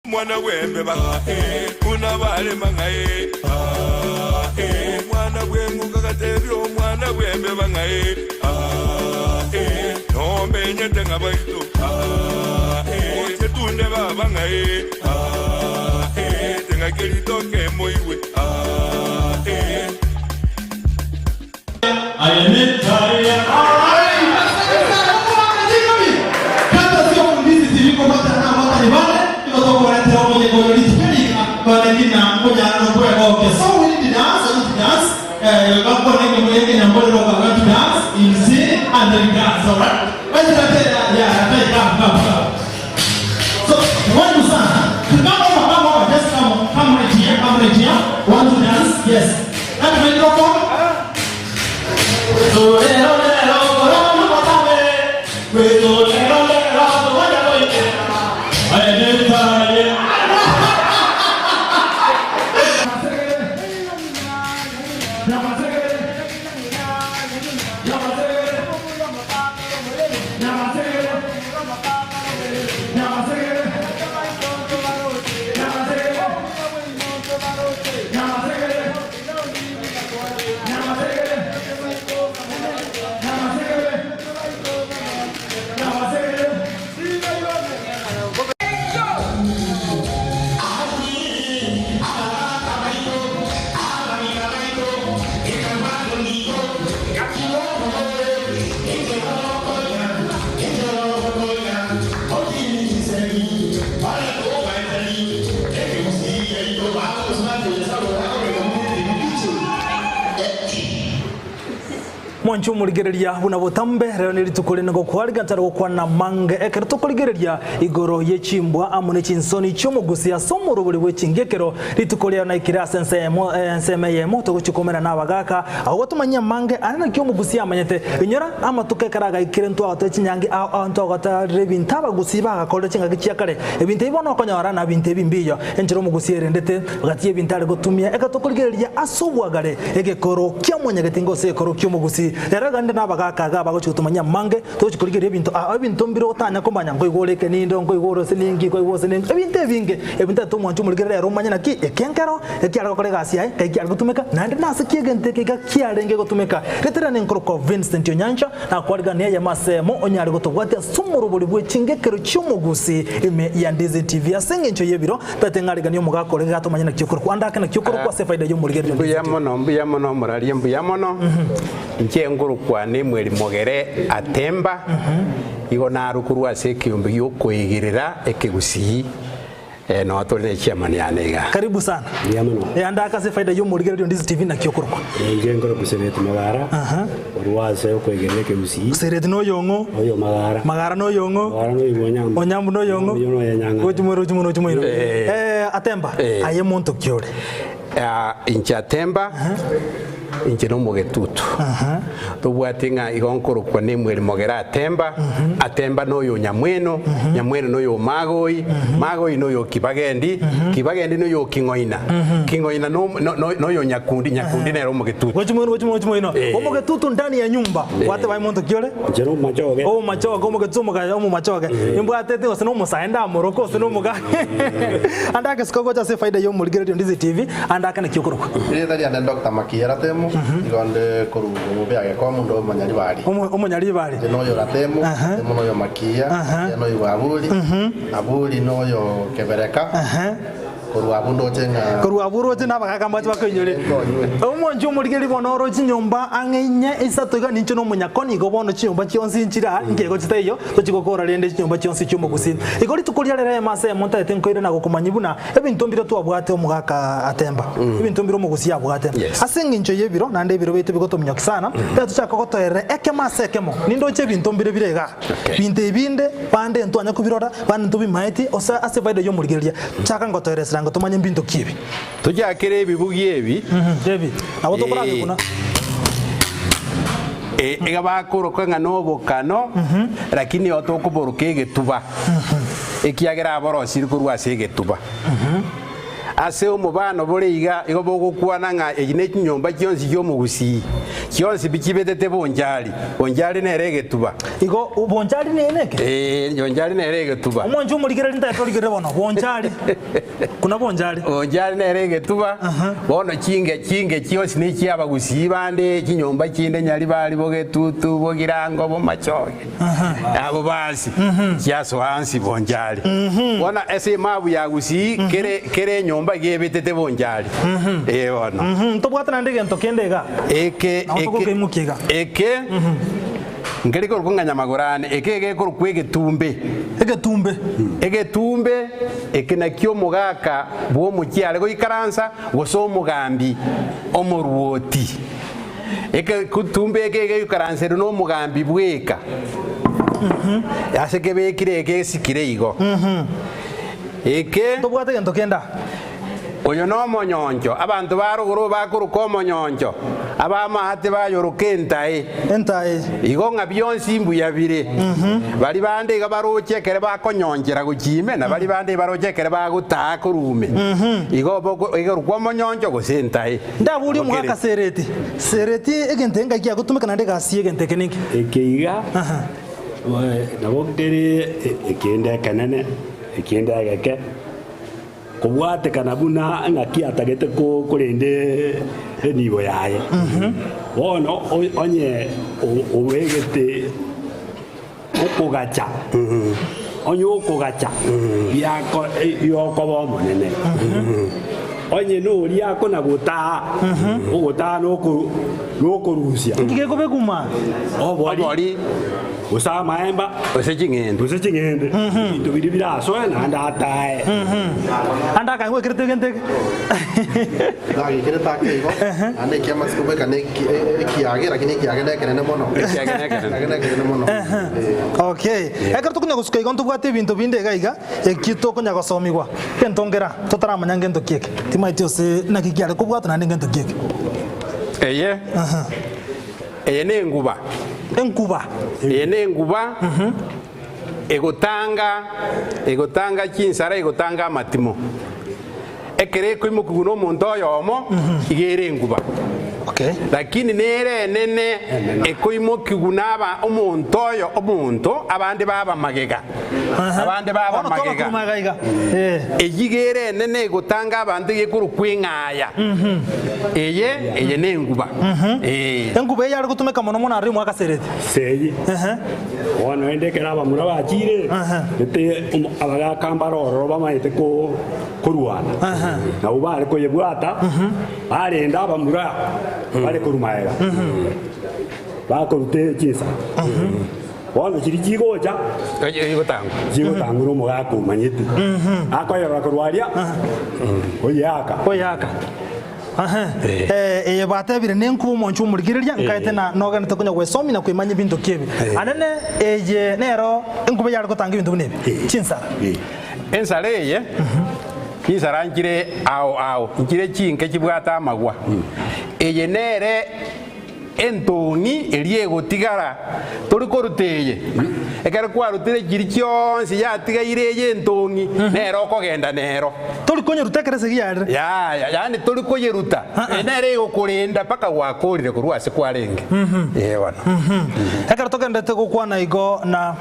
Mwana wembe banga una bale mangae mwana wengu kakatebyo mwana wembe banga nombe nyete ngabaito ochetunde babanga tenga kelitoke moiwe Mwancho muligereria buna botambe rero ni ritukuri ngo kwariga ntaro gukwana mange ekero tukurigereria igoro yechimbwa amune chinsoni cyumugusia somuro buri wechingekero ritukorera na ikirasa nseme yemo to guchikomera nabagaka aho tumanya mange arana cyumugusia amanyete inyora amatuke karaga ikirento atachinyange anto agata rebintaba gusiba agakora chinga gicyakare ebinte ibona okonyora na binte bimbiyo enjero mugusia rendete bagatiye bintare gutumia ekatokurigereria asobwagare egekoro kyamunyagetingo sekoro cyumugusia yaragande nabagakaga bagochutumanya mange tochikurigira ebintu mbiro otanya komanya ngo igoreke nindo ngo igoro siningi ngo igose ningi ebinte binge ebinte tumwanchu muligera yaro manya naki ekenkero ekyara kolega asiai kaikyara gutumeka nandi nasikiege nteke gakyarenge gutumeka retera nenkroko Vincent Onyancha na kwariga ne ya masemo onyari gutubwate sumuru buri bwechingekero cyumugusi ime ya Ndizi TV asenge ncho yebiro tatengariga niyo mugakore gatumanya naki kuri kwanda kana cyukuru kwa sefaida yo muligera mbuyamono muralie mbuyamono nguru kwa ne mweri mogere atemba igo narukuru ase kiumbi yokoigirira ekigusi no atole chairman yanega karibu sana yamono andaka se faida yo muligera Ndizi TV na kyokurwa ngengoro kuserete magara urwase yokoigirira ekigusi serete no yongo oyo magara no yongo onyambu no yongo ojumuro atemba aye muntu kyore inchatemba injeno mogetutu tubwatinga igonkoro kwa ne mweri mogera atemba noyo nyamweno noyo magoi noyo kibagendi noyo kingoina noyo nyakundi nero mogetutu wachumwino omogetutu ndani ya nyumba wate bai monto kyole jero machoge machoge omogetumu ga machoge imbwate te oseno musaenda moroko oseno muga andaka sikogo cha se faida yo muligera Ndizi TV andaka ne kyokoro ile dali anda Dr. Makiera temu igonde koru mubeage kwa mundo omonyari bari noyo ratemu noyo Makia noyo abuli noyo kebereka koru aburo tena bakakambaje bakinyore omonjo muligeri bonoro chinyomba angenya isatoga nincho no munyakoni go bono chinyomba chionsi nchira ngego chiteyo tochigokora rende chinyomba chionsi cyumugusi igori tukuria rere mase monta tenkoire na gukumanyibuna ebintu mbiro twabwate omugaka atemba ebintu mbiro mugusi yabwate asengi ncho yebiro nande biro bete bigotomnyoki sana tuchaka gotoere eke mase ekemo nindo che bintu mbiro birega binte binde pande ntwanya kubirora bande ntubimaiti osa ase faida yo muligeria chaka ngotoere ngo tumanye mbinto kibi tujakere ebibugi ebi David abo tokorage kuna ega bakoroka ngano bokano lakini otokuboroke getuba ekiagera aborosi kurwase getuba ase omubano boreiga igo bogokwana nga ejine kinyomba kyonsi kyomugusi kionsi bikibetete bonjali nere getuba igo bonjali neneke bonjali nere getuba omonje omurigere nta toligere bono bonjali kuna bonjali nere getuba bono kinge kionsi ni kiaba gusibande kinyomba kinde nyali bali bogetutu bogirango bomachoge abo basi kiaso hansi bonjali bona ese mabu ya gusi kere nyomba gebetete bonjali bona tobwatana ndege ntokendega eke ngeri ko kunganya magorane eke ko kwegetumbe egetumbe na kyo mugaka bwo mukyale go ikaransa goso mugambi omoruoti kutumbe eke ikaransa no mugambi bweka ase kebekire eke sikire igo tobwate ntokenda oyo no monyonjo abantu baruguru bakuruka omonyonjo abamahate bayoroka entae igo ng'a byonsi imbuya bire bari bande barochekere bakonyongera gukime na bari bande barochekere bagutaha kurume igo igorukwa omonyonjo gose entae ndaburi mwaka sereti egente ngakia gutumika nande gasi egente keniki ekeiga nabo kere ekende kanene ekende agake kubwate kana buna ngaki atagete ko kurende nibo yaye bono onye owegete okugacha onye okugacha yako yoko bomonene onye no yako na gota ogota no kurusia ngike ko beguma obori usama maemba usechingende into bidibira so na ndatae anda ka ngwe kirete gente dagi kireta keigo ane kia masiko kana kiage lakini kiage na kana mono okay ekarto kunya gusuka igonto bwate bintu binde gaiga ekito kunya gosomigwa kentongera totaramanya ngento kieke timaitio se nakikiare kubwata na ngento kieke eye ne nguba egotanga chinsara egotanga amatimo ekere ko imukuguno omonto oyomo igere nguba lakini nere nene ekoimokiguna aba omonto oyo omonto abande baba magega eyigere nene egotanga abantu gekuru kwingaya eye ne nguba nguba yari gutumeka mono mono ari mwaka serete seyi ono endekera abamura bakire ete abagakambaro bamaite ko kuruana na ubare ko yebwata arenda abamura bari kurumaera bakorute kisa wano kiri kigoja igotanga no mugako manyete akoyera kurwaria oyaka batebire nenkuba omonchu omurigiriria nkaete na nogana tokunya gwesomi na kwimanya bintu kibi anene eye nero enkuba yari gotanga bintu binebi chinsara ensara eye kinsara nkire ao nkire chinke kibwata amagwa eye nere entoni eriegotigara tori koruteye ekere kwarutire kiri kyonsi yatigaire eye entoni nero okogenda nero tori konyerutekerese giyarire yani tori koyeruta nere yokurenda paka wakorire kurwase kwarenge wana ekere togendete gukwana igo na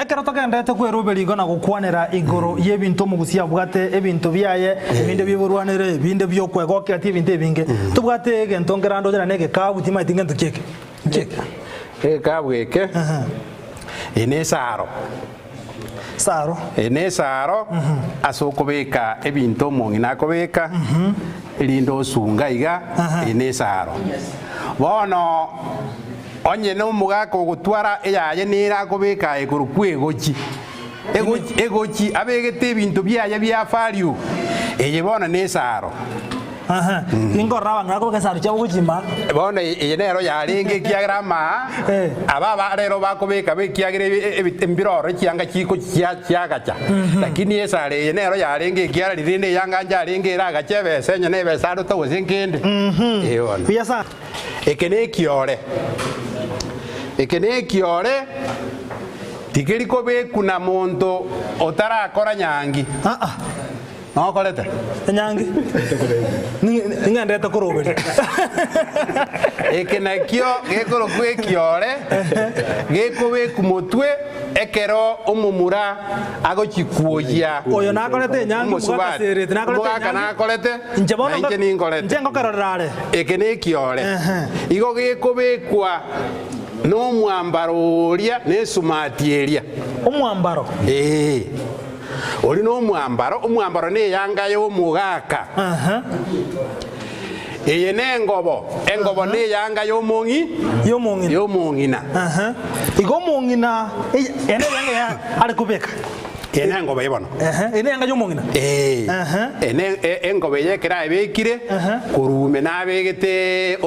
ekero togendete kwerubera igo na gukwanira igoro y'ebintu mugusia bwate ebintu byaye ebinde biburwanire ebinde byokwegokera ti ebintu ebinge tubwate egento ngerando jana nege kabu ti maitinga ntukeke kabweke ene saro asokobeka ebintu omongi nakobeka elindo osunga iga ene saro bono onye no mugako gutwara eyaye nira kobeka eguru kwegochi abegete ebintu byaye bya fario eye bona nesaro ingorra ngako kesaro cyo gukima bona eye nero yarenge kiagrama ababa rero bakobeka bekiagire embiroro kianga kiko kiagacha lakini esare eye nero yarenge kiara ririnde yanga njarenge raga chebe senye nebe saro to zinkende bona yasa ekene kiore tikeri kobe kuna monto otarakora nyangi No kolete. Nyangi. Ningandeta kurobere. Ekenakio gekoro kwekiore. Gekobe kumotwe ekero omumura agochikuoya. Oyo nakolete nyangi mugakaserete nakolete nakolete. Njebono nje ningolete. Njengo karorare. Ekenekiore. Igo gekobekwa no mwambaro uria nesumati eria. Omwambaro. Oli no omwambaro ne yanga yo mugaka. Eye nengobo ne yanga yo mongina. Igo mongina ene yanga ari kubeka. Ene ngobo ibono. Ene yanga yo mongina. Ene engobo yekera ebekire kurume nabegete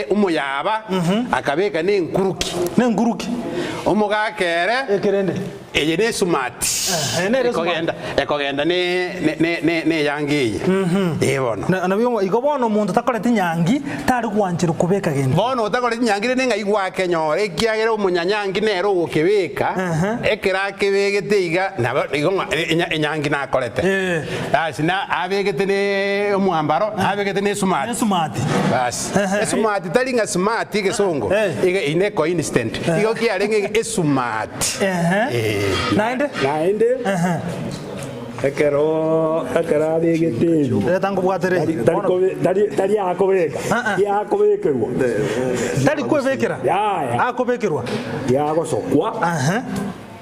umuyaba akabeka nenkuruki. Omugakere ekerende. Eye ne smart. Ekogenda ne yangi. Ibono. Na biyo igo bono umuntu takorete nyangi tari gwanjira kubeka gende. Bono utakorete nyangi ne ngaigwa kenyore kiagera umunyanyangi nero gukibeka ekera kebegete iga igo nyangi nakorete. Basi na abegete ne omwambaro abegete ne smart. Basi. Smart tali nga smart gesongo. Iga ineko instant. Igo kiarenge smart. Naende. Ekero begete. Tango bwatere. Tari akobeka. Yakobekerwa. Tari kwebekera. Ya. Akobekerwa. Yagosokwa.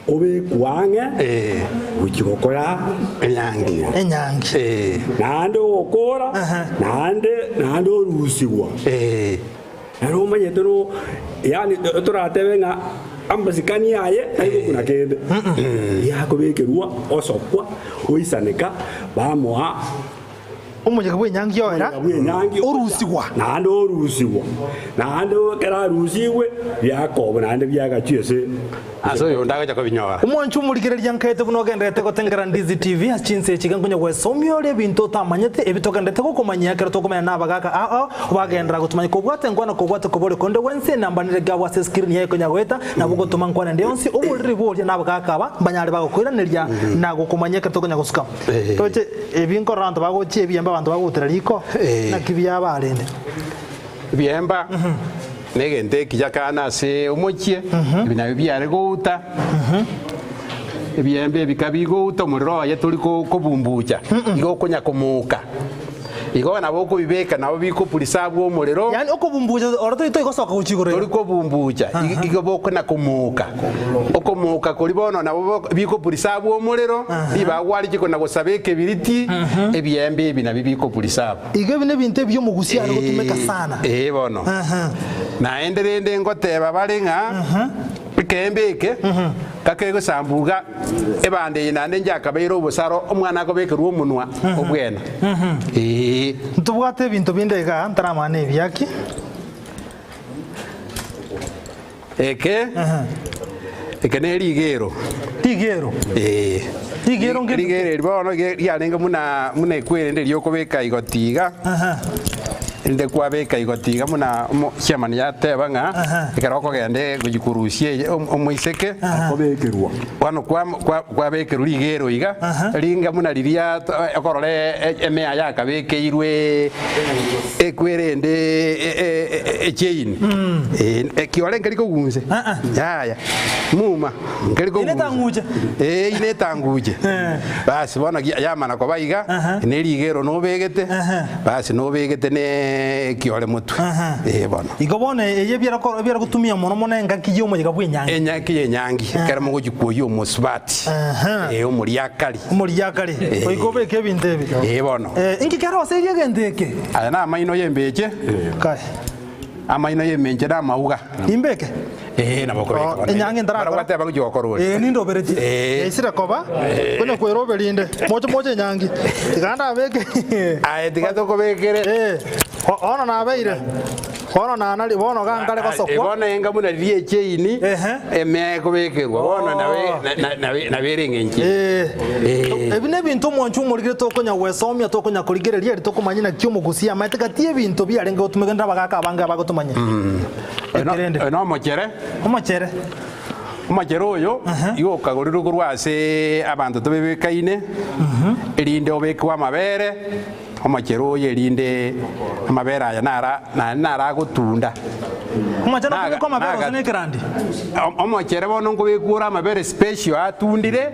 Obekwange. Ukigokora enyangi. Nande okora. Nande orusigwa. Ero manyetero yani toratebenga ambasikani yaye ayo kuna kende yakobekerwa osokwa oisaneka bamoa umujeka bwenyangi yoera orusigwa nande kera rusigwe byakobo nande byagacyese aso yo ndaga jako binyora umonchu muligereria nkete buno gendete gotengera Ndizi TV achinse ekigangunya gwesomyo le bintu tamanyete ebitogendete gukumanya kero tokumenya nabagaka bagendera gutumanya kubwate ngwana kubwate kubole konde wense nambanire gabwa se screen yayo konya gweta nabugotuma nkwana ndionsi ubuliri bolya nabagaka ba mbanyare bagokwiraneria nagukumanya kero tokunya gusuka toche ebinkoranto bagochie ebyamba abantu bagutera liko nakibya barende byemba negente kijakana se umuchie ibinabyo byare gouta ebyembe bikabigouta umuriro ya turi kubumbuja igo kunya kumuka igo nabo kubibeka nabo bikupulisa bwo umuriro yani okubumbuja oroto ito igosoka kuchigore turi kubumbuja igo boko na kumuka okumuka kuri bono nabo bikupulisa bwo umuriro ibagwari kiko na gusabeke biriti ebyembe binabyo bikupulisa igo bine binte byo mugusi ari gutumeka sana bono naenderende ngoteba balinga ikembeke kakego sambuga ebande inande njaka bayiro busaro omwana akobekerwa omunwa obwena ntubwate ebintu bindega ntaramane ebyaki eke ne ligero bono yalenga muna ekwerende lyokobeka igotiga inde kwabeka igotiga muna chairman yateba nga ikaroko gende kugikurushye omuiseke akobekerwa wano kwabekerwa ligero iga linga muna liria akorore emea yakabekeirwe ekwerende echein ekiole ngeriko gunze yaya muma ngeriko gunze inetanguje basi bona yamana ko baiga ne ligero no begete basi no begete ne kiole mutu bono igobone eye byara gutumia mono monenga kiyo muyiga bwenyangi enyangi kera mugo gikuyo umusbati umuriakali oigobeke ebintu ebi bono inki kero se yegendeke aya na maino yembeche kai amaino yemenje na mauga imbeke naboko enyangi ndara kwate bagujokoro nindo bereti isira koba kone kwero berinde mocho enyangi tiganda beke tigato kobekere ona na beire ona na nali bono gangale kosokwa bona enga muna rie cheini eme kobekerwa bona na berengenje ebine bintu monchu muligire tokonya wesomya tokonya kuligereria ritokumanyina kyo mugusia matekatie bintu byarenge otumegenda bagaka abanga bagotumanya no mochere omachero oyo igo okagorire korwa ase abanto tobebekaine erinde obekwa amabere omachero oyo erinde amabere aya nara agotunda Omachero kubekwa amabere ose nekerandi omachere bono nkobekwa amabere special atundire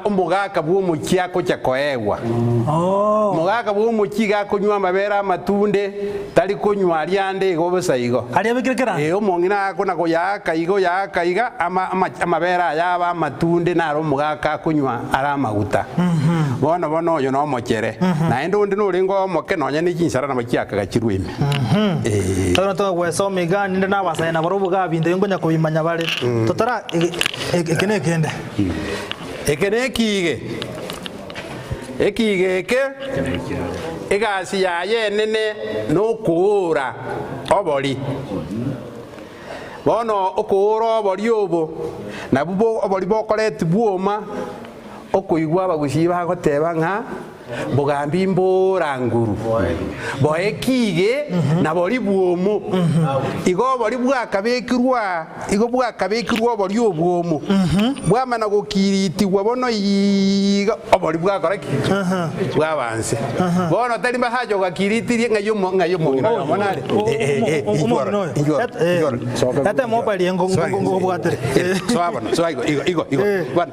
omogaka bwa omochi akocha koegwa omogaka bwa omochi gakonywa amabere amatunde tari konywa ariande igo bosa igo ari abekire kerandi omong'ina akona yakaiga amabere aya aba amatunde naro omogaka akonywa ari amaguta bono oyo no omochere naende onde norengo omoke nonya ne chinsara na machiakaga chirwime tono togwesa omiga ninde nabasaya na baro buga binde ngonya kubimanya bare totara ekene kende ekene ekige eke egasi yaye nene nokuura obori bono okuura obori obo nabubo obori bokoreti bwoma okuigwa abagusi bagoteba ng'a bogambi mbora nguru boekige na bori bwomo igo bori bwakabekirwa bori obwomo bwamana gukiritigwa bono iga obori bwakoreki bwabanse bono tari bahajo gakiritirie ngayo monare ate mobile ngo bwatere igo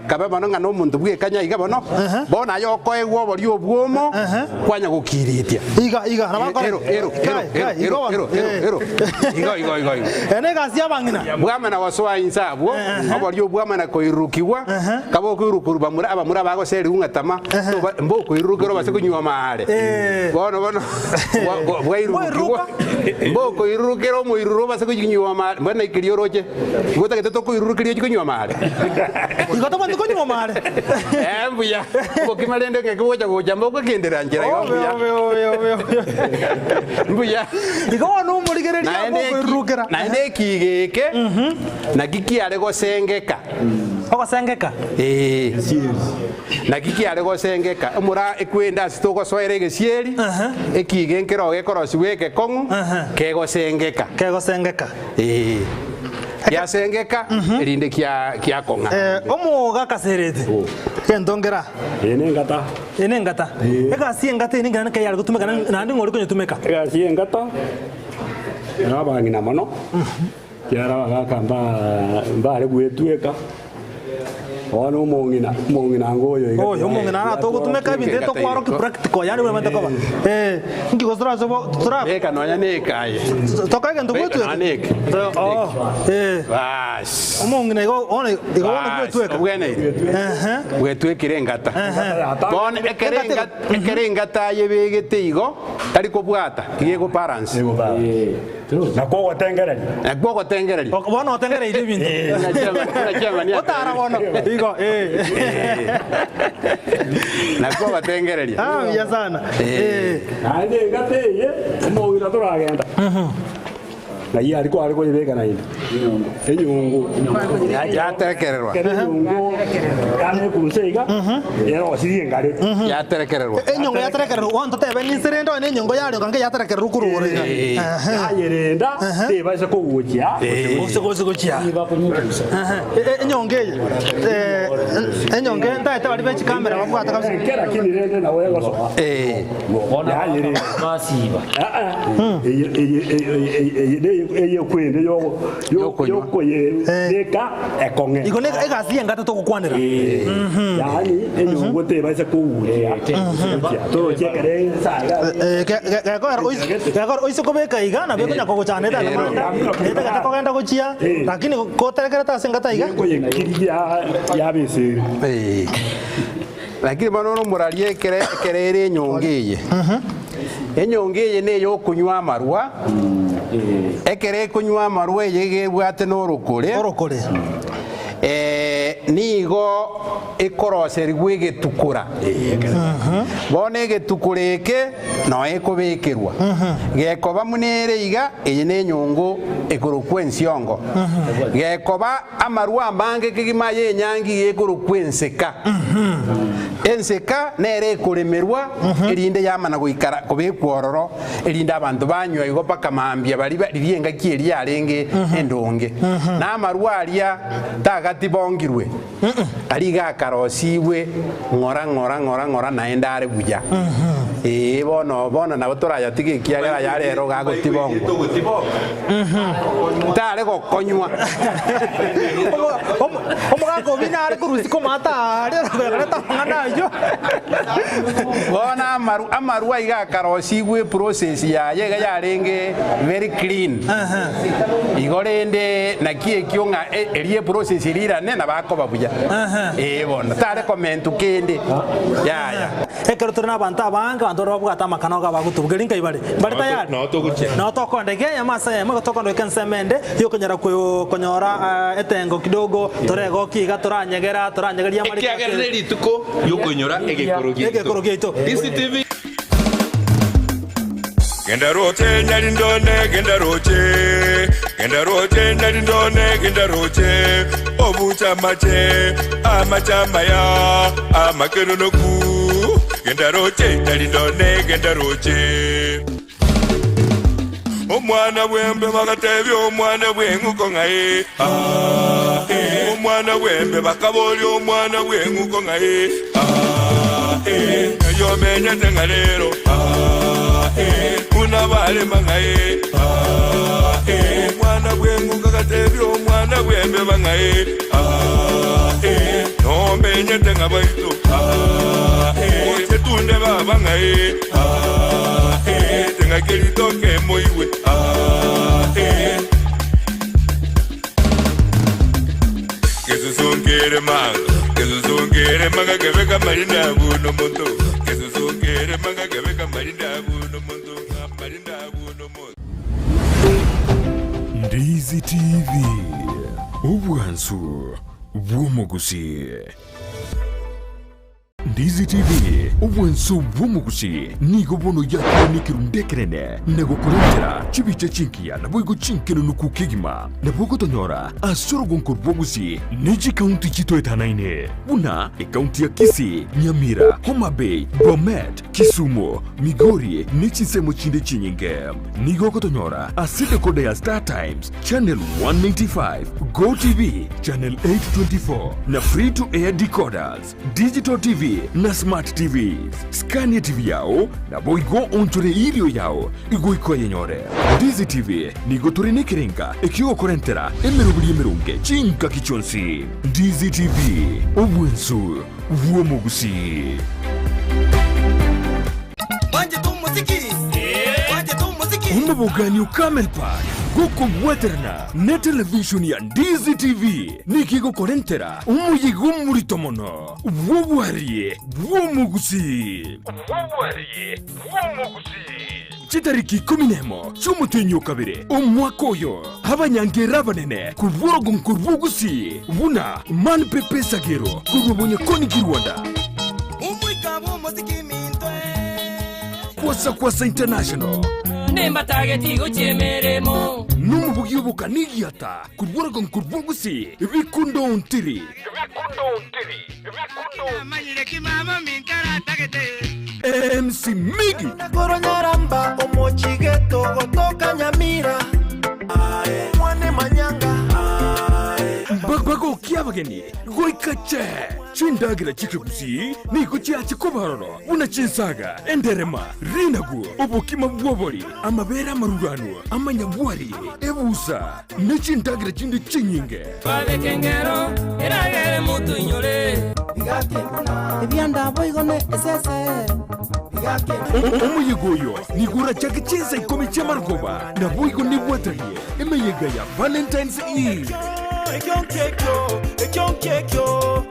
kabe bono ngano omuntu bwekanya iga bono bona yokoegwa bori bwomo kwanya gukiritia iga igo ene gasi abangina bwamana waswa insabwo abari bwamana koirukiwa kabo koirukurwa abamura bagoseri ungatama mboko irukiro base kunywa mahare bono bwairukiwa mboko irukiro mu iruro base kunywa mahare mbona ikirioroje ngota keto koirukiro kunywa mahare igo to bandi kunywa mahare mbuya bokimalende ngekuja mboko kendera njira mbuya igo no murigereria mboko irukira naende kigeke na gikiare gosengeka ogosengeka na gikiare gosengeka omura ekwenda sitogosoere gesieri ekige nkero gekorosi weke kongu kegosengeka kiasengeka erinde kia konga omuga kaserete kendongera ene ngata ega si ngata ene ngana kayar gutumeka nandi ngori kunyo tumeka ega si ngata nabangina mono yara bagakamba mbare gwetueka ono mongina ngoyo iga oyo mongina na to gutumeka binde to kwaro ki practical yani we mata koba ngi gostra so tra eka nonya ne kaye to ka gendo gwetu anek bas mongina ono gwetueka bwene gwetuekire ngata bon ekere ngata yebegete igo tari kubwata igego balance nakwo tengereri bono tengereri bintu otara bono igo nakwo batengereria ya sana ande ngateye omugira turagenda na iya ariko yibeka na indi enyungu yaterekererwa kane kunseiga yero sirie ngare yaterekererwa enyungu yaterekererwa wanto tebe ni serendo ne nyungu yari kange yaterekererwa kururega ayerenda teba se kuguchia kuguchia enyungu nda ete bari bechi kamera babwata kabisa kera kinirende na wewe so bona ayerenda masiba eye kwende yo neka ekonge igone egasi ngata to kukwanira yani enyungu teba se kuguchia to chekere saga gakora oiso kobeka igana beko nyako cyane da neta gata kogenda guchia lakini koterekera ta sengata iga ya bese lakini bano no muralie kerere nyongeye enyongeye ne yo kunywa amarwa ekere kunywa amarwa yege bwate no rukore nigo ikoroseri gwegetukura bone getukureke no ekobekirwa gekoba munere iga eye ne nyungu ekorokwensiongo gekoba amarwa ambange kigima ye nyangi ekorokwenseka enseka nere kuremerwa erinde yamana guikara kubikwororo erinde abantu banywa igo paka mambia bari rienga kieri yarenge endonge na marwaria tagati bongirwe ariga karosiwe ngora naendare buya bono nabo toraya tigikiagera yarero gagotibongo tare gokonywa omugako binare kurusi komata reta ngana yo bona amaru aiga karosi gwe process ya yega yarenge very clean igorende na kie kionga erie process irira nena bako babuya bona tare comment kende ya ekero turna banta banga bandoro babugata makano ga bagutubugeri nkai bari tayari no tokondege yamasa yemo tokondo kensemende yokonyara konyora etengo kidogo torego kiga turanyegeria mari kiagerere rituko yokonyora egekoro gito DCTV genda roche nyari ndone genda roche nyari ndone genda roche obucha mache amachamba ya amakero noku genda roche nyari ndone genda roche omwana bwembe bakatebi omwana bwenguko ngaye omwana bwembe bakaboli omwana bwenguko ngaye yo menya tengalero kuna bale mangaye omwana bwenguko katebi omwana bwembe bangaye no menya tengabaito oche tunde baba ngaye tengakelito ke moiwe Kesuzungere manga kebeka marinda buno moto Kesuzungere manga kebeka marinda buno moto marinda buno moto Ndizi TV Ubwansu Bwomogusi Ndizi TV ubwansu bw'omugusi nigo bono yakirundekerene nego kurentera chibiche chinkia na boigo chinkeno nukukigima na bogo tonyora asoro gonkor bwogusi neji county chito etanaine buna county ya Kisii, Nyamira, Homa Bay, Bomet, Kisumu, Migori nichisemo chinde chinyinge nigo kotonyora aside kode ya Star Times channel 195 Go TV channel 824 na free to air decoders digital TV na smart TVs Scania TV yao na boigo onchore irio yao igoiko yenyore Dizi TV nigo turine kirenga ekigo korentera emerubuli emerunge chinka kichonsi Dizi TV obwensu vuomugusi Umabogani ukamel park Goko waterna na television ya Dizi TV nikigo korentera umuyigo muritomono wowarie womugusi Chitariki 11 cy'umutenyo kabire umwaka oyo abanyangera banene kubworogo nkurbugusi buna man pepe sagero kubonye koni Rwanda umwikabo muziki mintwe kwasa international nemba target go chemeremo numubugi ubuka nigiyata kubworogo nkurbugusi bikundo untiri amanyire kimama minkara tagete MC Migi Koronyaramba omochigeto gotoka Nyamira mwane manyanga Bagbago kiabageni goikache chindagira chikigusi niko cyachi kubaroro unachinsaga enderema rinagu obukima bwobori amabera marurano amanyabwari ebusa nechindagira chindi chinyinge babekengero eragere mutu inyore ebyanda boigone esese umuyigoyo nigura chake chinsa ikomi chamargoba na boigo nibwatanye emeyega ya Valentine's Eve ekyonkekyo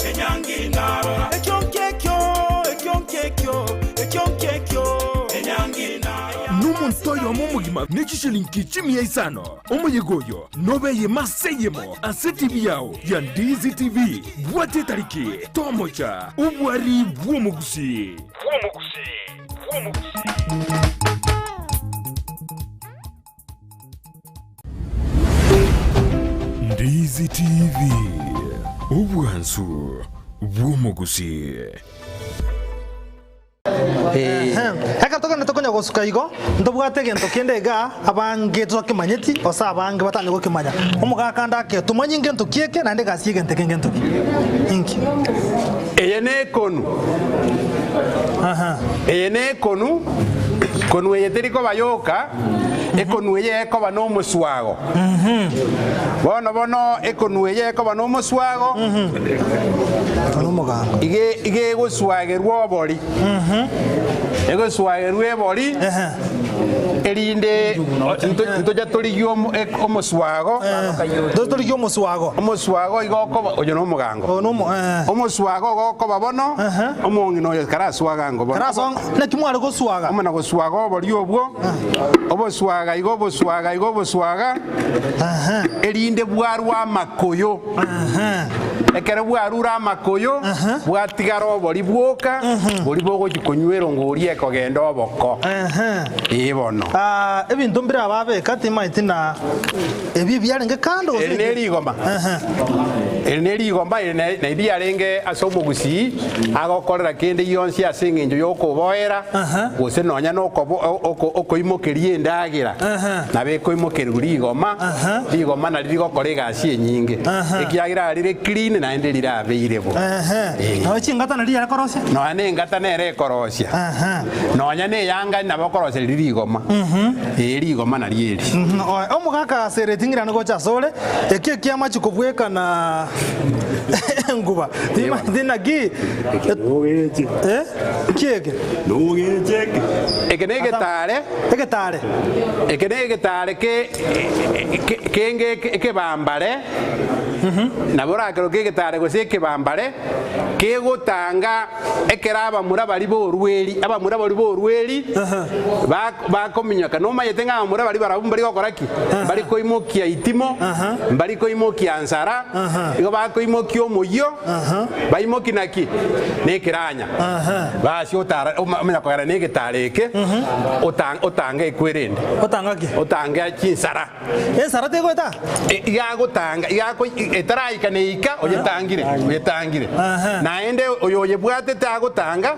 enyangina numuntoyo mumugima nechishilinki chimia isano umuyigoyo nobeye maseyemo asetivi yao ya Ndizi TV bwate tariki tomocha ubwari bwomugusi Ndizi TV ubwansu bwomugusi Eka toka netokonya gosuka igo ndobwate gento kende ga abange twakimanyeti osa abange batanye gokimanya omugaka ndake tumanyi ngento kieke nande gasiye gente ngento inki eye ne konu eye ne konu konu eye teriko bayoka ekonu eye ko bano muswago bono ekonu eye ko bano muswago omuganga ige guswagerwa obori ego swagerwe obori erinde ntoja toligyo omuswago toligyo omuswago igoko oyo no mugango omuswago goko babono omongi no karaswaga ngo bono karaso na kimwale goswaga omana goswaga obori obwo oboswaga igoboswaga erinde bwarwa makoyo ekere bwarura makoyo bwatigara obori bwoka bori bwo gikonywero ngorie kogenda oboko ibono ebintu mbira babeka timaitina ebi byarenge kando erinegoma na idia renge asomugusi agokorera kende yonsi asinginjo yokuboera gose nonya no okoimokerie ndagira na bekoimokeria rigoma na rigokora egasi enyinge ekiagira rire clean na ende rira beirebo no chingata na rira korosia no ane ngata nere korosia nonya ne yanga na bokorosia rigoma rigoma na rieri omugaka seretingira no gocha sore ekia machiko bweka na nguba dina gi kieke ekenege ke bambare na borakero ke tare gose ke bambare ke gotanga ekeraba murabari borweri abamurabari borweri ba kominyaka no mayetenga amurabari barabumbari gokoraki bari koimokia itimo bari koimokia ansara igo ba koimokia omoyo baimoki naki nekiranya basi otara omenya kogara negetareke otanga ekwerende otanga chinsara ensara tegota igagotanga etaraika neika oyetangire naende oyo yebwatete agotanga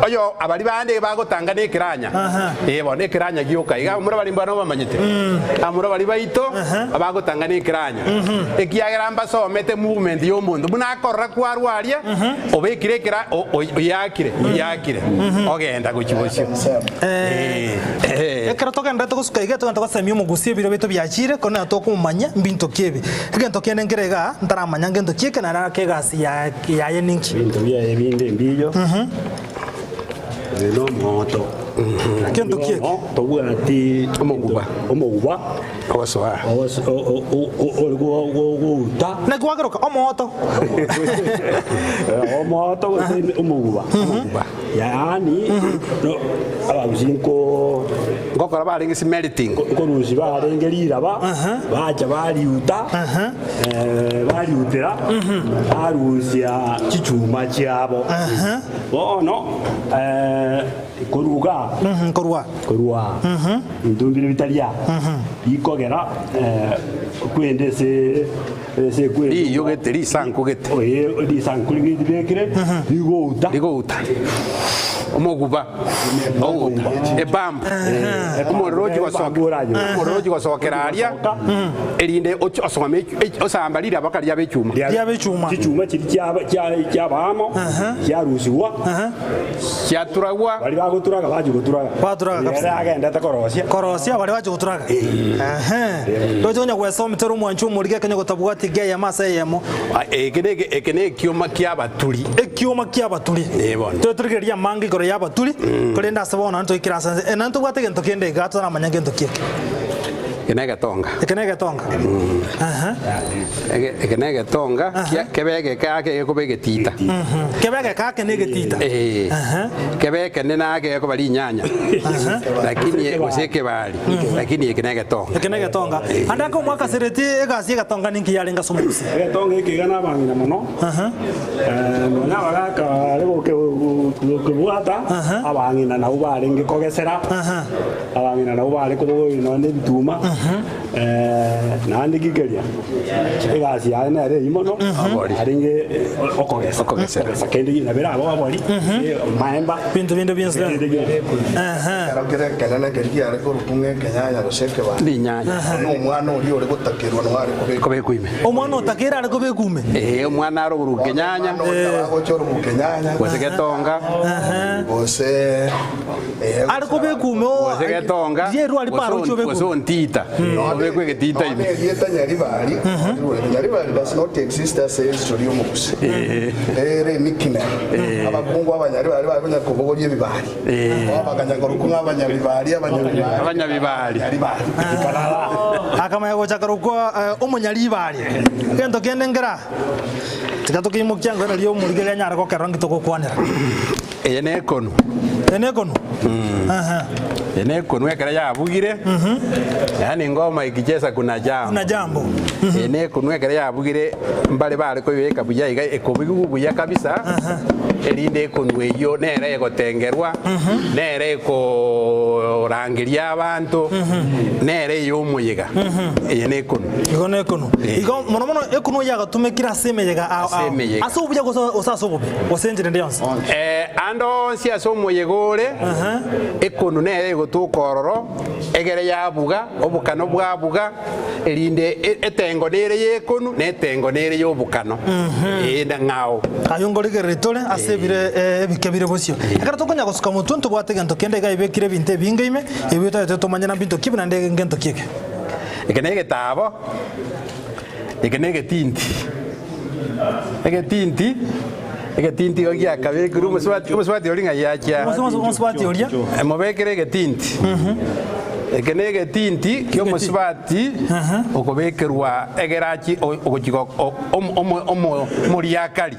oyo abari bande bagotanga nekiranya ebo nekiranya gioka iga murabari mbano bamanyete amura bari baito abagotanga nekiranya ekiagera mbasomete movement y'omundu buna akorra kwarwaria obekirekera oyakire ogenda gukibosyo ekero togenda togosuka iga togenda togosemia omogusi biro bito byachire kona tokumanya mbinto kiebe egento kiene ngerega ntaramanya ngento kieke na kegasi yaye ninki bintu byaye binde mbiyo no moto kento kieke tobwati omoguba obasoa uta na kwageroka omoto omoguba yani no abagusinko ngokora baringi smelting korusi barengerira bacha bariuta bariutera arusia chichuma cyabo bono korwa ndumbire bitalia ikogera kwende se kwende iyo geteri sanku gete oye di sanku ngidi bekire ligouta omoguba ebamba omoroji gosokeraria erinde osambalira bakaria bechuma chichuma chiri cyabamo cyarusiwa cyaturagwa bari bagoturaga baturaga kabisa agenda takorosia bari baje guturaga dojonya gwesomitero mwanchu murige kenya gotabwati geya masa yemo ekene kioma kyabaturi totrigeria mangi kore yabaturi kore ndasabona nto ikirasa enanto bwate gento kende gato na manya gento kieke Ekenege tonga. Ekenege tonga kebege kake ko begetita. Kebege kake negetita. Kebege nenage ko bali nyanya. Lakini useke bali. Lakini ekenege tonga. Ekenege tonga. Andako mwaka sereti egasi gatonga ninki yalenga somusi. Tonga ikigana bangina muno. Nona baraka lego kubwata abangina nabo bare ngikogesera abangina nabo bare kuboino ne bituma nandi gigeria egasi ya na re imono aringe okogesera sakendi na bera abo abori maemba bintu byinshi karokere kana keria ariko rupunge kenya ruseke ba ndinyanya no mwana uri uri gutakirwa no ari kubekuime omwana otakira ari kubekume omwana ari urukenyanya gochoro mukenyanya gosegetonga gose ari kubekume gosegetonga yero ari paro chobe gosontita obekwegetita ime yeta nyari bari does not exist as a story omukusi nikine abakungu abanyari bari bakonya kubogoye bibari abaganya ngorukunga abanyabibari abanyabibari akamaya gochakaruko omonyari bari kento kendengera tikatukimu kyango na lyo murigele nyara ko karangi to kokwanira enekonu enekonu ekera yabugire yani ngoma ikicheza kuna jambo enekonu ekera yabugire mbale bare ko yeka buya iga ekobigu buya kabisa erinde ekonu eyo nere egotengerwa nere ko rangiria abantu nere yo muyiga enekonu igo mono ekonu yaga tumekira semeyega aso buya osaso bobe osenjire ndiyonse ando sia somo yegore ekonu nere gotukororo egere yabuga obukano bwabuga erinde etengo nere yekonu netengo nere yobukano enda ngao ayongorigere tole asebire ebikebire bosio akara tokonya gosuka mutuntu bwate gento kende gaibekire binte bingaime ebito tetomanya na bintu kibina ndege ngento kieke ekenege tabo ekenege tinti egetinti ogia kabekuru muswati olinga yacha muswati olia mobekere egetinti ekenege tinti kyo muswati okobekerwa egerachi ogochigo muriakari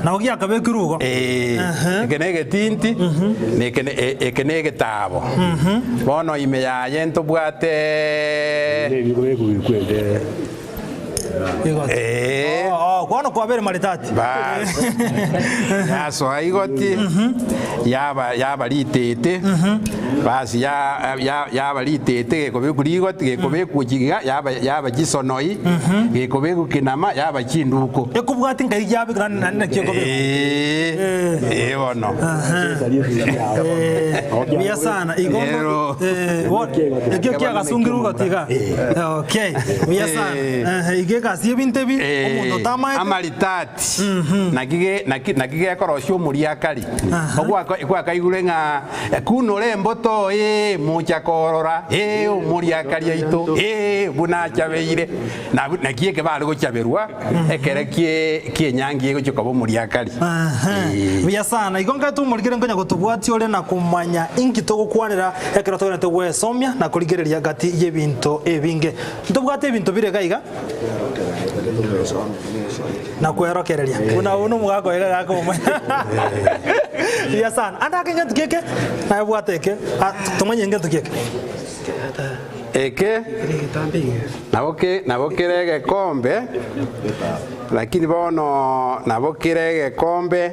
na ogia kabekirugo ekenege tinti ekenege tabo bono ime ya yento bwate kwano kwabere maritati yaso aigoti yaba litete basi yaba litete gekobekurigot gekobekuchiga yaba gisonoi gekobekukinama yaba chinduko ekubwati ngai yabe kana kioko bono biya sana igono ekyo kiagasungirugo tiga okay biya sana igekasi bintebi omundo tama amalitati nakige korosyo muriakari ogwa kaigure nga kunole mboto mucha korora muriakari aito buna chabeire nakie ke bali gochaberwa ekere kie nyangi gochika bo muriakari biya sana igonga tumurigire ngonya gotubwati ore na kumanya inki togukwanira ekero togena tegwesomya na kurigereria gati y'ebintu ebinge ndobwate ebintu bire gaiga na kwerokereria una uno mugago ega gako ya sana anda kenga tukeke na bwateke tumanye ngenga tukeke eke nabokere gekombe lakini bono nabokere gekombe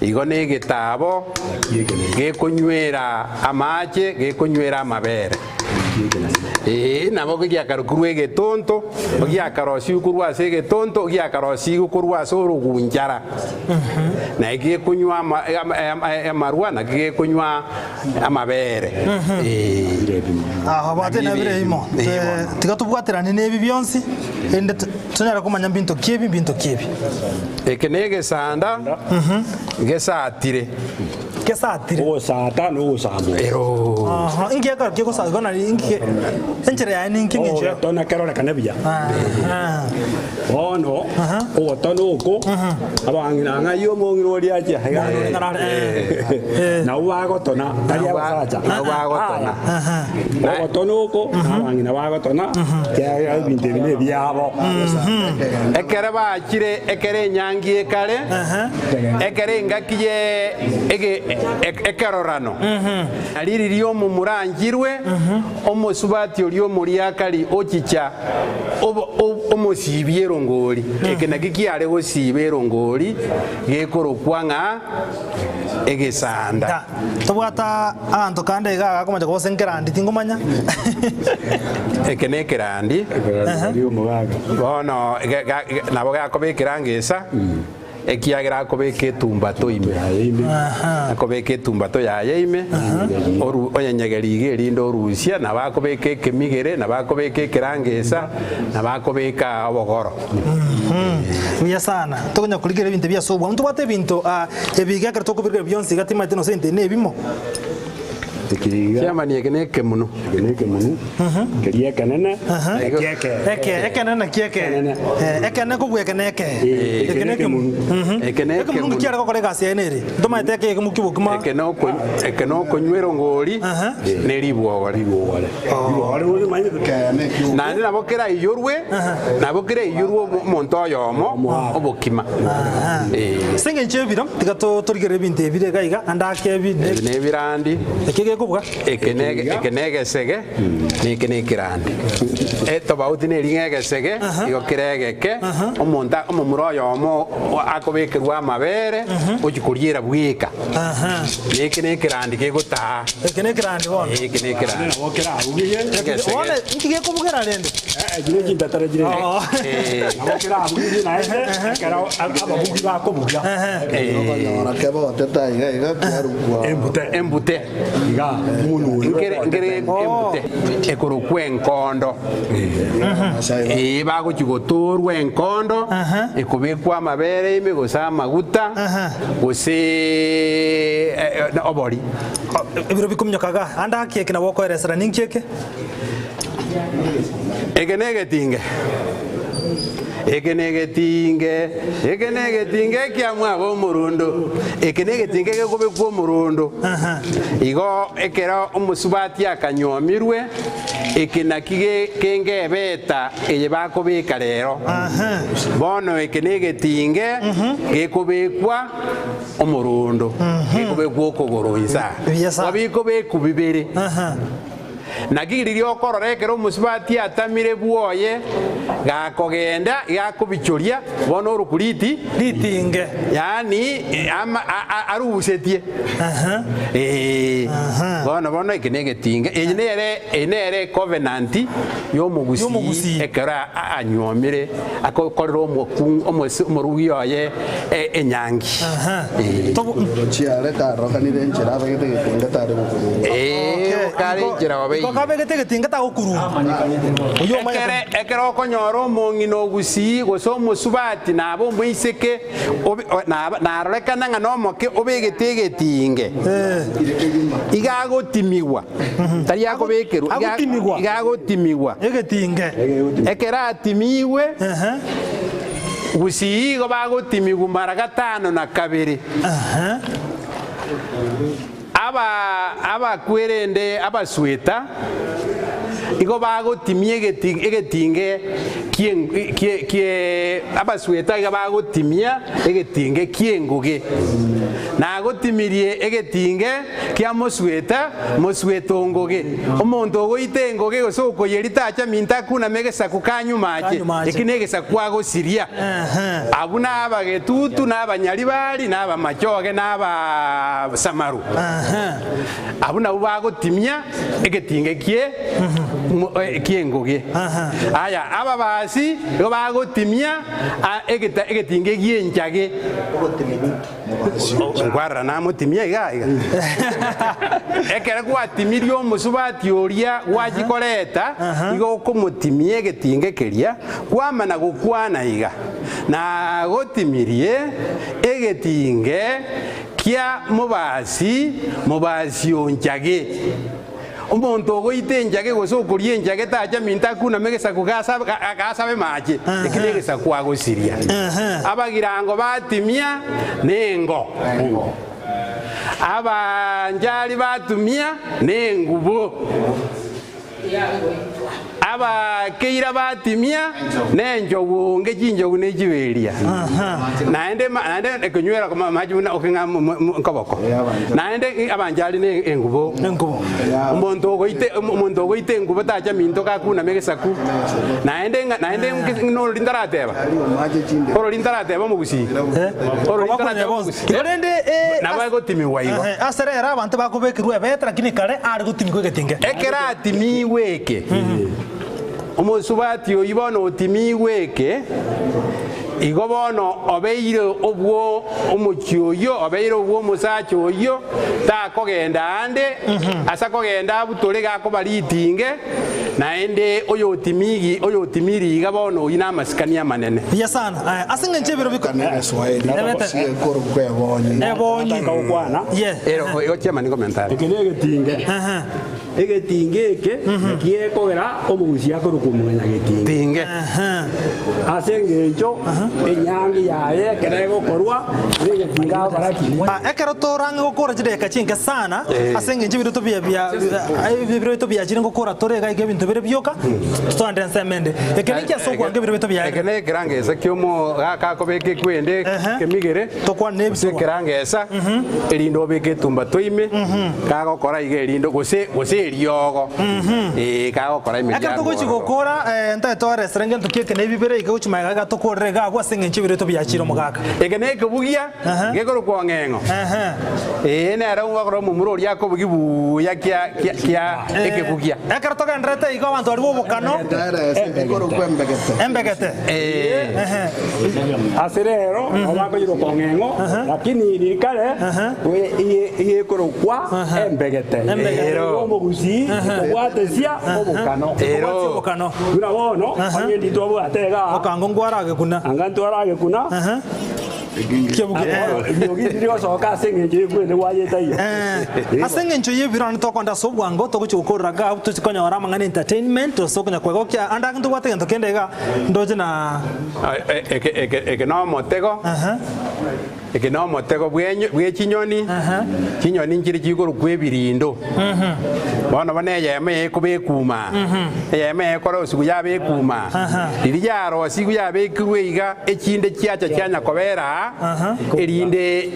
igo ne gitabo gekunywera amache gekunywera amabere nabo giakarukuru egetonto giakarosi ukurwa segetonto giakarosi ukurwa sorugunjara na gie kunywa amarwa na gie kunywa amabere bate na bire imo tigatubwaterane nebi byonsi ende tunara kumanya bintu kiebi ekenege sanda gesatire o sata no sabo ingi akar kiko sa gona ingi enchera ya ningi ngi o tona karora kanabia ono o tono ko abangina nga yo mongiro ria ja na wago tona taria basacha na wago tona o tono ko abangina wago tona ya binte bine biabo ekere ba chire ekere nyangi ekare ekere ngakiye ege ekerorano aliri lyo mumurangirwe omosubati olyo muliakali ochicha omosibie rongoli ekenaki kiare gosibe rongoli gekorokwa ng'a egesanda tobwata anto kande gaga komaja gosenkerandi tingomanya ekenekerandi bono nabo gakobekera ngesa ekiagira akobeka etumbato ime akobeka etumbato yaye ime onyenyegerige erinde orusia nabakobeka ekemigere nabakobeka ekerangesa nabakobeka obogoro biya sana tokonya kuligera ebintu byasobwa muntu bate ebintu ebigakera tokubirira byonse gatimate no sente nebimo Kiama ni ekeneke muno. Ekeneke muno. Keria kanene. Ekenene kieke. Ekene kugwe ekeneke. Ekeneke muno. Ekeneke muno kiara kokore gasi enere. Ndoma eteke ekemukibo kuma. Ekeno konywero ngoli. Neribwo wali. Wali wali manye kene. Nani nabokera iyorwe. Nabokera iyorwe monto yomo obokima. Singe nchebiro tigato torigere ebintu ebire gaiga andake ebinde. Nebirandi. Kubuga ekenege sege ni kenekirandi tobauti ne ringege sege iyo kiregeke omonta omumuroyo omo akobekerwa amabere okikuriera bwika ekenekirandi kegota ekenekirandi wona ekenekirandi okera abugiye wona nkige kubugera rende gine kindatara gine okera abugiye na kera ababugi bakobuga ora kebo teta iga kyarugwa embute ngere embute ekoro kwenkondo bagochigotorwa enkondo ekobekwa amabere ime gosa amaguta gose obori ebiro bikumnyokaga anda kieke na bokoeresera ninkieke egenegetinge kiamwa bo murundo ekenegetinge gekobekwa murundo igo ekera omusubati akanyomirwe ekenaki kengebeta eye bakobeka rero bono ekenegetinge gekobekwa omurundo gekobekwa okogoroisa wabikobekwa bibere nagiririe okororekera omusubati atamire bwoye gakogenda gakobichoria bono orukuriti litinge yani arubusetie bono ekenegetinge enere covenant yomugusi ekera anyomire akokorera omorugi oye enyangi chiare karokanire enchera abagete getinga tare gukuru kare enchera wabe kokabegete getinga ta gukuru ekero okonyora omong'ina ogusi gose omusubati nabo omwiseke narorekana ng'a nomoke obegete egetinge igagotimiwa tari akobekerwa igagotimiwa egetinge ekero atimiwe gusi igo bagotimiwa mara 5 na 2 abakwerende abasweta igo bagotimia egetinge abasweta iga bagotimia egetinge kienguge nagotimirie egetinge kia mosweta onguge omonto ogoite enguge gose okoyeri tacha minta kuna megesaku kanyumache ekine egesaku agosiria abu nabagetutu n'abanyari bari n'abamachoge n'abasamaru abu nabo bagotimia egetinge kienguge aya ababasi igo bagotimia egetinge gienchage ngwarra namutimia iga ekere gwatimirie omusubati oria gwachikoreta igo okomotimia egetinge keria kwamana gokwana iga na gotimirie egetinge kia mobasi onchage omonto ogoite enchage gose okoria enchage tacha minta kuna megesaku gasabe mache ekine egesaku agosiria abagirango batimia nengo abanjari batumia nengubo aba keira batimia nenjogu ngechinjogu nechiberia naende ekonywera koma majuna okinga nkoboko naende abanjali ne engubo umuntu ogoite engubo tacha minto kakuna megesaku naende no lindarateba oro lindarateba mugusi oro lindarateba Igorende nabago timiwa igo aserera abantu bakubekirwe betra lakini kare ari gutimikwe getinge ekera timiweke omusubati oyibono otimiweke igo bono obeire obwo omuchioyo obeire obwo musacho oyo takogenda ande asa kogenda butore gako balitinge naende oyo otimiri iga bono ina masikania manene ya sana asinga nchebiro biko Swahili koro ebonyi Kwana. ero yo chema ni commentary Ekenege tinge. Egetinge eke kiekogera omugusi akorukumunya getinge. tinge Asengecho enyangi yaye kerego korwa egetinga baraki. ekero torange gukora chideka chinke sana asinga nchebiro to bya chiri gukora torega ige bintu bire byoka tutande nsemende ekene kyaso kwange bire bito bya ekene kirangesa kyomo gakakobeke kwende kemigere tokwa nebise kirangesa erindo beke tumba toime kagokora ige erindo gose eriogo kagokora imiryango akato gochigokora nta tore serenge ntukeke nebibere ige gochimaga gatokorega gwa singa nchebiro to bya chiro mugaka ekene kebugia gekoro kwangengo nera ungakoro mumuro lyako bugibu yakya ekebugia ekero tokendrete ige abantu ari bobokano koro kwembegete embegete Aserero obakoyiro kongengo lakini lirikale iye korokwa embegete. Ero. Omugusi obwatesia obokano. Kuna bono onyendi tobo atega. okango ngwarage kuna Angantu arage kuna. Ndio soka senge kwende wayeta iyo. asenge ncho yebirana tokonda sobwango togochukuraga tuchikonyora mangana entertainment tosokonya kwegokya anda ntu gwate ngento kendega ndoje na ekeno motego ekeno motego bwe chinyoni chinyoni nkiri chigoro kwebirindo bono bane yeme kubekuma yeme koro sigu yabe kuma riri yaro sigu yabe kweiga ekinde kyacha kyanya kobera erinde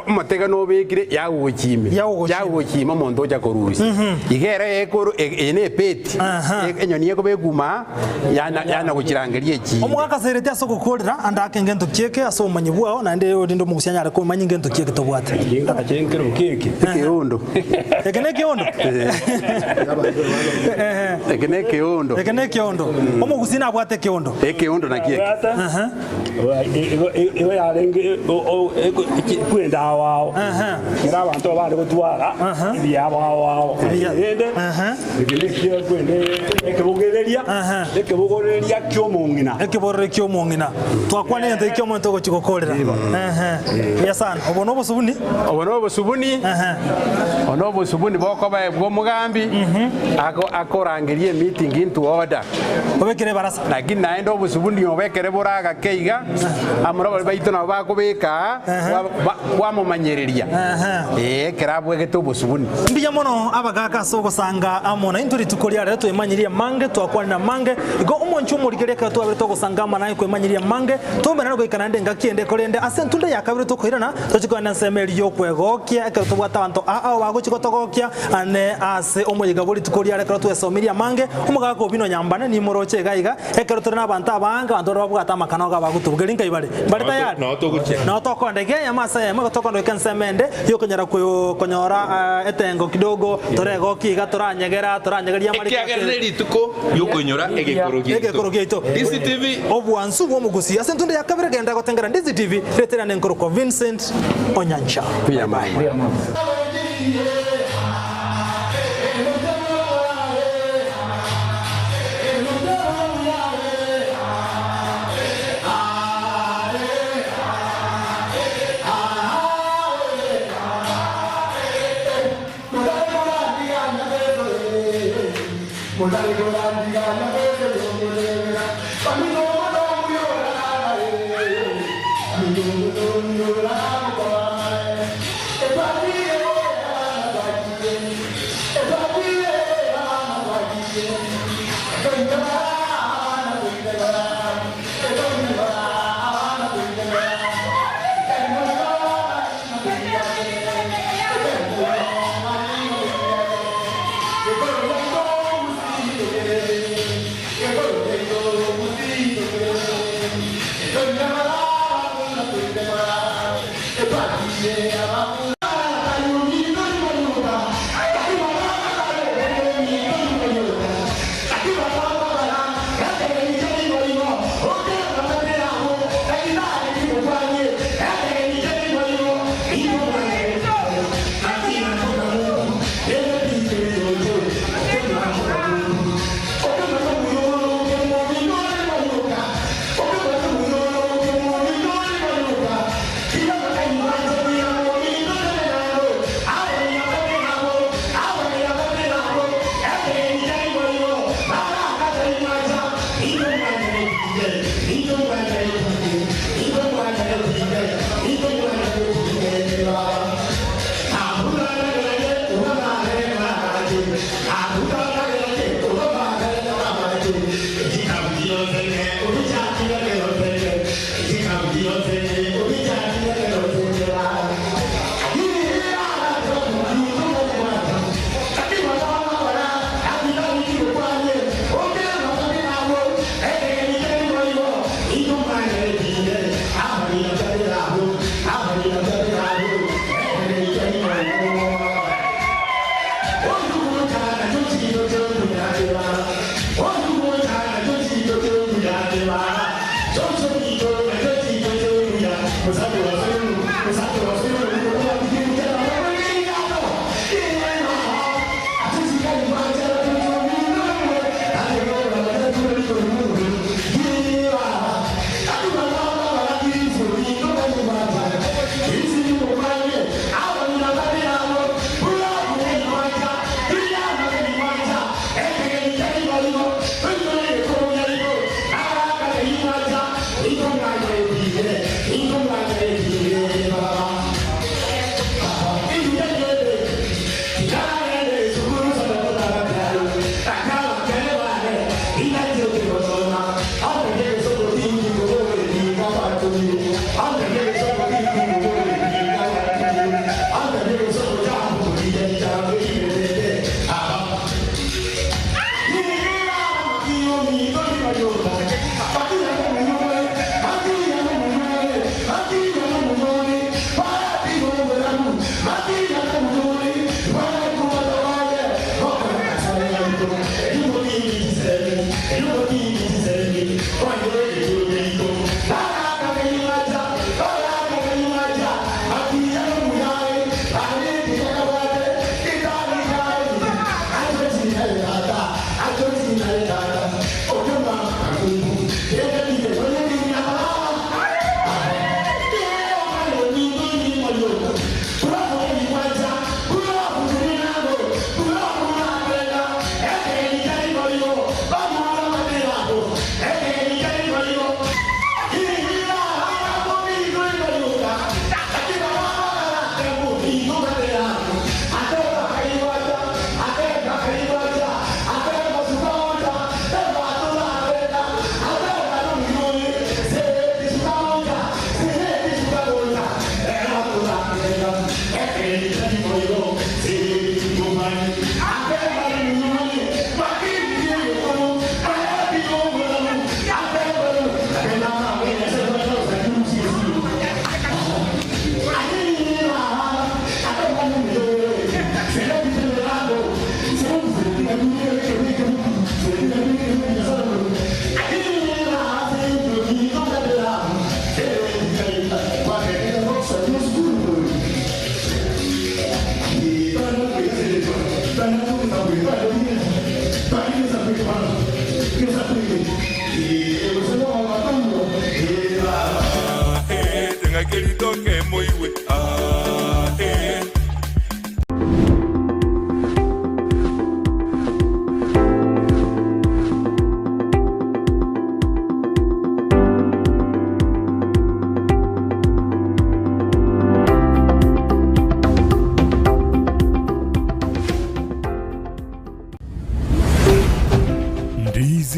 motego no bekire yawochima mondo ja korusi igere ekoro ene peti enyoni yekobekuma yana kuchirangerie chi omwaka serete asogokorera anda akengento kieke asomanyi bwao na nde odindo mugusyanyara ko manyi ngento kieke tobwate Achenkero keke. keondo ekene kiondo ekene kiondo omugusina abwate kiondo ekeondo na kieke Iwe yarenge kwenda wao. Era abantu bari gutwara ibyabo wao. Ende. Ibyo kwende ekebugereria kyomongina. Twakwane ente kyomonto go chikokorera. Ya sana. Obono bosubuni boko bae bwo mugambi akorangerie meeting into order obekere barasa lakini naenda obusubuni obekere buraga keiga amuro baito na bakubika wamumanyereria kerabwe geto obusubuni mbiya mono abagaka so gusanga amona inturi tukoria rero twemanyiria mange twakwana mange igo umonchu murigere ka twabere to gusanga mana kwemanyiria mange tombe naro goikana ndenga kiende korende asentunde yakabire to koirana tochikwana nsemeri yo kwegokia ka tubwata bantu bagochiko togokia ane ase omoyiga buri tukoria rero twesomiria mange umugaka obino nyambane ni moroche gaiga ekero tore na banta banga bantu babwata makano ga bagutubugeringa ibare bari tayari no tokonde ge yamasa yama tokonde kensemende yo konyara konyora etengo kidogo torego kiga toranyegeria mari kiagerere rituko yo konyora egekorogito DCTV obwansu bwo mugusi asentunde yakabire genda gotengera DCTV retera nenkoro ko Vincent Onyancha pia mama Thank you.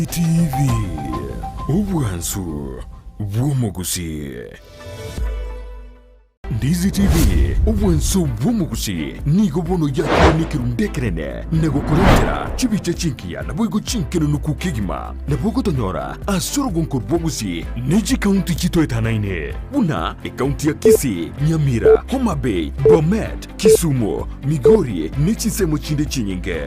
DZTV obwansu bw'omugusi. DZTV obwansu bw'omugusi nigo bono yakunikira ndekerene nagokorera chibiche chinkia nabwigo chinkeno nukukigima nabwigo tonyora asoro gonkor bwogusi neji county chito etanaine buna county ya Kisii, Nyamira, Homa Bay, Bomet, Kisumu, Migori nechisemo chinde chinyinge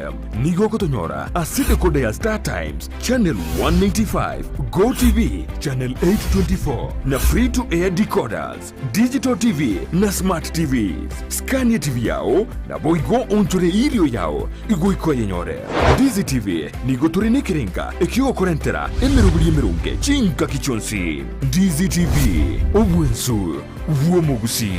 nigo kotonyora aside kode ya Star Times channel 195, Go TV channel 824 na free to air decoders, digital TV na smart TVs. Scania TV yao na boigo onchore ilio yao igo iko yenyore. DZTV nigo turine kirenga ekio korentera emerubuli emerunge chinka kichonsi. DZTV obwensu vuomugusi.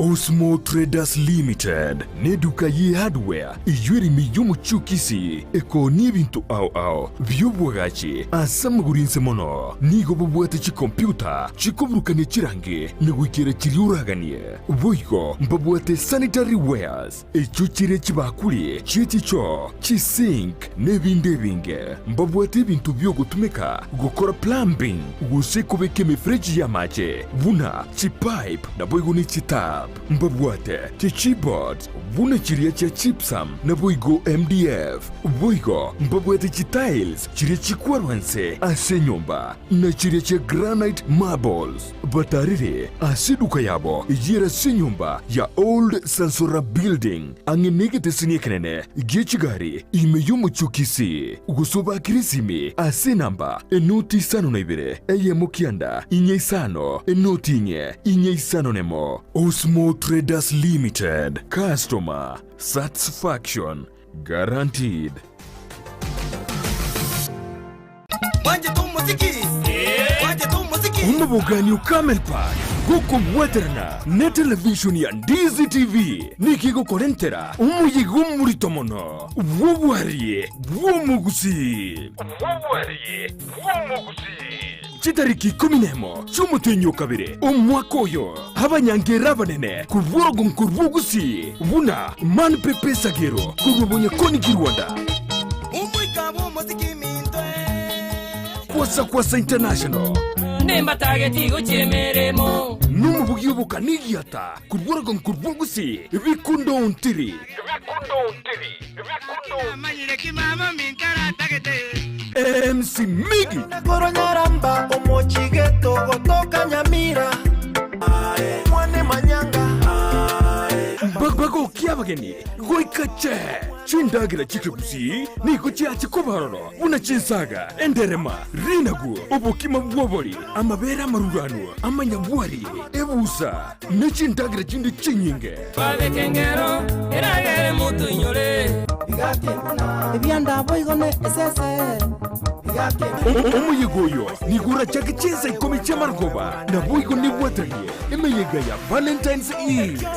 Osmo Traders Limited neduka ye hardware ijweri miyomo chukisi eko nibintu au vyobwagachi asamugurinse mono nigo bubwate chi computer chikobrukane chirange nigwikere chiriuraganie boigo mbabwate sanitary wares echuchire chibakuli chichicho chisink nebindebinge mbabwate bintu byo gutumika gukora plumbing gusekobeke mefreji ya mache buna chipipe na boigo ni chitap mbabwate chichibot buna chiria cha chipsam na boigo MDF boigo mbabwate chitiles chiria chikwarwanse ase nyumba na chiria cha granite marbles batarire asiduka yabo ijira se nyumba ya old Sansora building angenegete siniekenene gechigari imeyomo chukisi gusoba kirisimi ase namba enoti sano na ibere eye mokianda inye isano enoti inye isano nemo. Osmo Traders Limited, customer satisfaction guaranteed. Umabogani ukamel park goko waterna ne television ya DZTV nikigo korentera umuyigo muri tomono wobwariye womugusi chitariki 10 cy'umutenyo kabire umwaka oyo abanyangera banene kubworogo nkurbugusi buna man pepe sagero kurubonye koni kirwanda umwikabo muziki mintwe kwasa international nemba targeti guchemeremo numubugi ubukanigiata kubworogo nkurbugusi bikundo untiri amanyire kimama minkara tagete MC Migi Koronyaramba omochigeto gotoka Nyamira mwane manyanga bagbago kiabageni goikache chindagira chikebusi niko cyachi kobaroro una chinsaga enderema rinagu obukima bwobori amabera marurano amanyabwari ebusa nechindagira chindi chinyinge babekengero eragere mutu inyore ebyanda boigone esese umuyigoyo nigura chake chenza ikome chamargoba na boigo ni watanye emeyega ya Valentine's Eve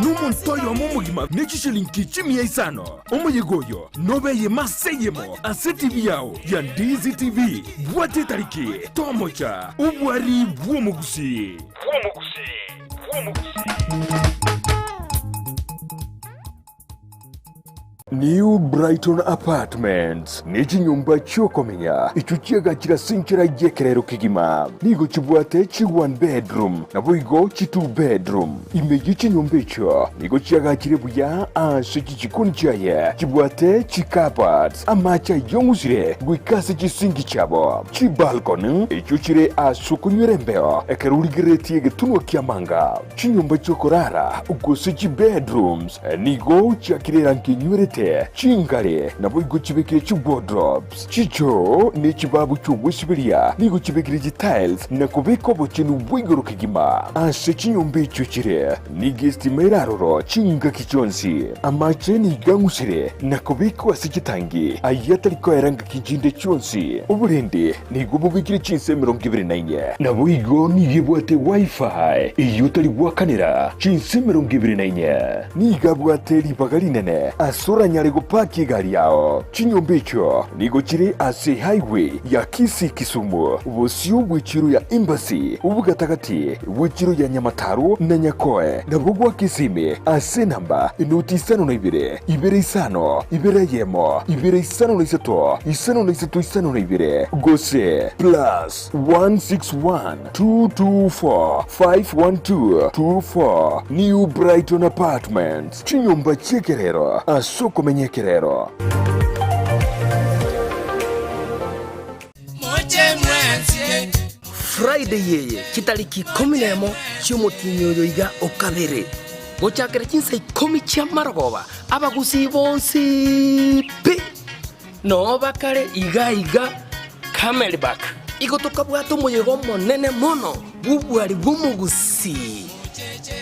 numuntoyo mumugima nechishilinki chimia isano umuyigoyo nobeye maseyemo asetivi yao ya DZTV bwate tariki tomocha ubwari bwomugusi. New Brighton Apartments n'ikinyumba cyokomenya icuciyaga kirasinchira yekerero kigima nigo kibwate chi 1 bedroom na boigo chi 2 bedroom imeji kinyumba cyo nigo kiyaga kirebuya ase kikikuni cyaye kibwate chi cupboards amacha yongusire gwikase kisingi cyabo chi balcony icucire asukunyurembeo ekerurigireti getunwa kyamanga kinyumba cyo korara ugose chi bedrooms nigo cyakirera nkinyurete chingare na boigo chibekire chi wardrobes chicho ni chibabu cy'ubusibiriya nigo chibekire tiles na kubeko bochinu boigo rukigima ase chinyumba cyucire ni guest meraroro chinga kichonsi amache ni gangusire na kubeko asikitangi ayatariko yaranga kijinde cyonsi uburende nigo bubikire chinse 24 na boigo ni yebwate wifi iyo tari wakanira chinse 24 ni gabwate libagarinene asura nyari gupaki gari yao. Chinyomba icio nigo chiri ase highway ya Kisii Kisumu, busio bw'ichiro ya Embassy, ubugatagati bw'ichiro ya Nyamataro na Nyakoe, na bugwa Kisimi ase namba inoti 52 250 2 253 2 gose plus 161 224 512 24 New Brighton Apartments. Chinyomba chekerero asoko menyekerero. Friday yeye kitariki 11 cy'umutinyo iga okabere gochakira kinsa 10 cy'amarogoba abagusi bonsi pe no bakare iga Camelback igotoka bwato muyego monene mono bubwari bumugusi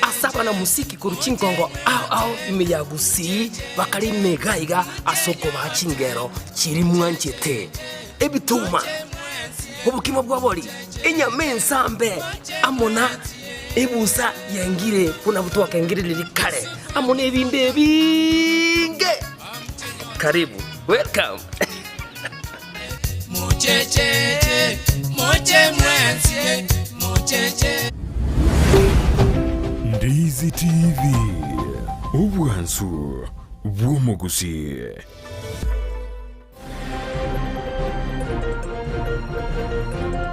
asaba na musiki ku rukinkongo au imiyagusi bakari megaiga asoko bachingero kiri mwanchete ebituma ubukimo bwabori enyamensambe amona ebusa yangire kuna butu wakangire lirikare amona ebinde binge karibu welcome mucheche mucheche Ndizi TV, ubwansu bw'omugusi.